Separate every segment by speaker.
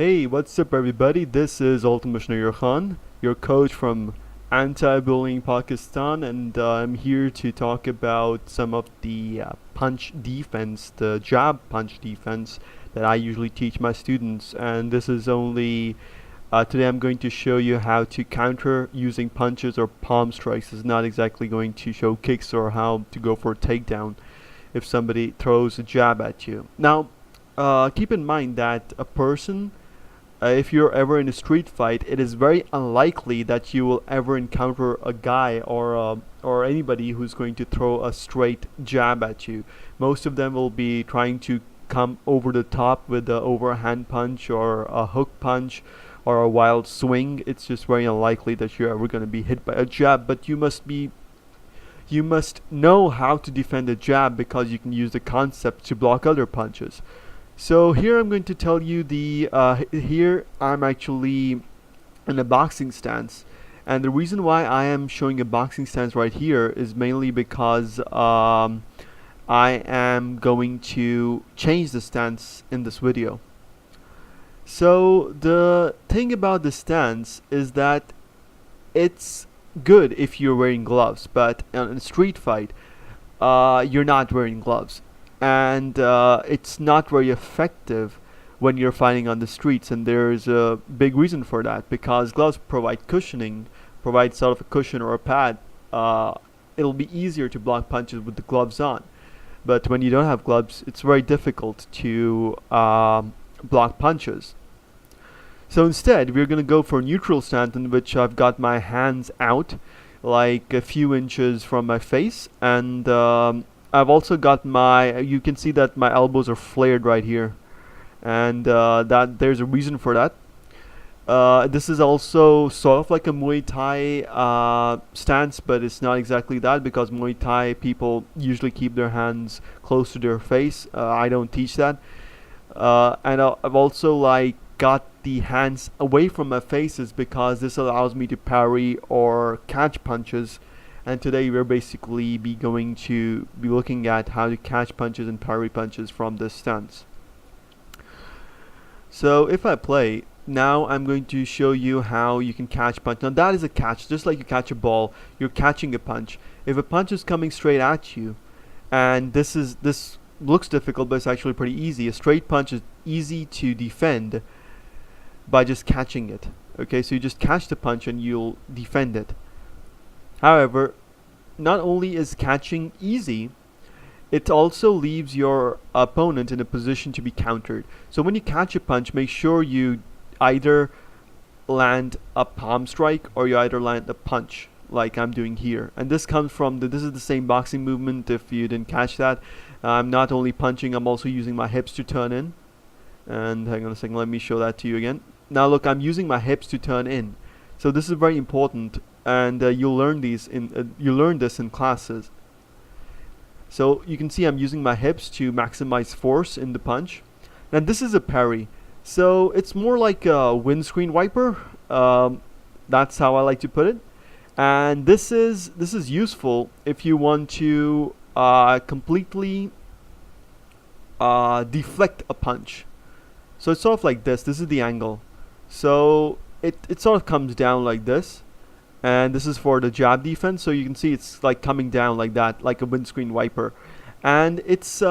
Speaker 1: Hey, what's up everybody? This is Ultimate Khan, your coach from Anti-Bullying Pakistan, and I'm here to talk about some of the punch defense, the jab punch defense that I usually teach my students. And this is only today I'm going to show you how to counter using punches or palm strikes. It's not exactly going to show kicks or how to go for a takedown if somebody throws a jab at you. Now, keep in mind that a person if you're ever in a street fight, it is very unlikely that you will ever encounter a guy or anybody who's going to throw a straight jab at you. Most of them will be trying to come over the top with an overhand punch or a hook punch or a wild swing. It's just very unlikely that you're ever going to be hit by a jab, but you must know how to defend a jab because you can use the concept to block other punches. So here I'm going to tell you here I'm actually in a boxing stance, and the reason why I am showing a boxing stance right here is mainly because I am going to change the stance in this video. So the thing about the stance is that it's good if you're wearing gloves, but in a street fight you're not wearing gloves, and it's not very effective when you're fighting on the streets, and there's a big reason for that, because gloves provide cushioning, provide sort of a cushion or a pad. It'll be easier to block punches with the gloves on, but when you don't have gloves, it's very difficult to block punches. So instead, we're going to go for a neutral stance in which I've got my hands out like a few inches from my face, and I've also got you can see that my elbows are flared right here, and that there's a reason for that. This is also sort of like a Muay Thai stance, but it's not exactly that, because Muay Thai people usually keep their hands close to their face. I don't teach that, and I've also got the hands away from my faces because this allows me to parry or catch punches. And today we're basically going to be looking at how to catch punches and parry punches from this stance. So if I play, now I'm going to show you how you can catch punch. Now that is a catch, just like you catch a ball, you're catching a punch. If a punch is coming straight at you, and this looks difficult, but it's actually pretty easy. A straight punch is easy to defend by just catching it. Okay, so you just catch the punch and you'll defend it. However, not only is catching easy, it also leaves your opponent in a position to be countered. So when you catch a punch, make sure you either land a palm strike or you either land a punch, like I'm doing here. And this comes from this is the same boxing movement. If you didn't catch that, I'm not only punching, I'm also using my hips to turn in. And hang on a second, let me show that to you again. Now look, I'm using my hips to turn in. So this is very important, and you'll learn this in classes. So you can see I'm using my hips to maximize force in the punch. Now this is a parry, so it's more like a windscreen wiper. That's how I like to put it. And this is useful if you want to completely deflect a punch. So it's sort of like this. This is the angle. So it sort of comes down like this, and this is for the jab defense. So you can see it's like coming down like that, like a windscreen wiper, and it's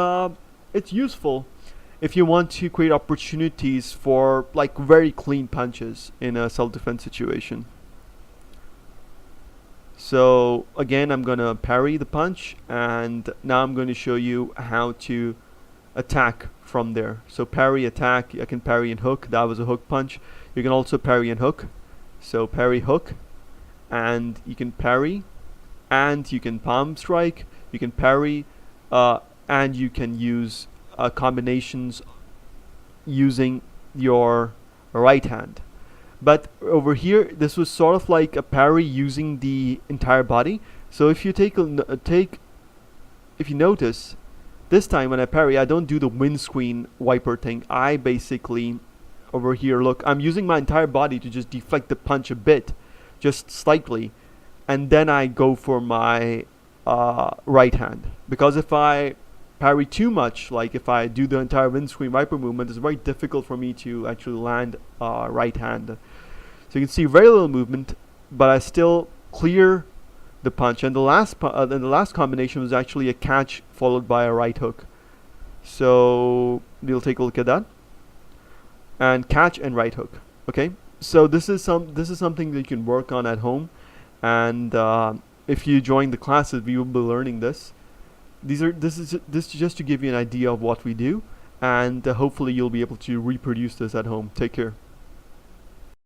Speaker 1: useful if you want to create opportunities for like very clean punches in a self-defense situation. So again, I'm gonna parry the punch, and now I'm going to show you how to attack from there. So parry, attack. I can parry and hook. That was a hook punch. You can also parry and hook. So parry, hook, and you can parry, and you can palm strike, you can parry, and you can use combinations using your right hand. But over here, this was sort of like a parry using the entire body. So if you if you notice, this time when I parry, I don't do the windscreen wiper thing. I basically, over here, look, I'm using my entire body to just deflect the punch a bit, just slightly, and then I go for my right hand. Because if I parry too much, like if I do the entire windscreen wiper movement, it's very difficult for me to actually land right hand. So you can see very little movement, but I still clear the punch. And the last combination was actually a catch followed by a right hook. So we'll take a look at that. And catch and right hook. Okay. So this is something that you can work on at home, and if you join the classes, we will be learning this. This is just to give you an idea of what we do, and hopefully you'll be able to reproduce this at home. Take care.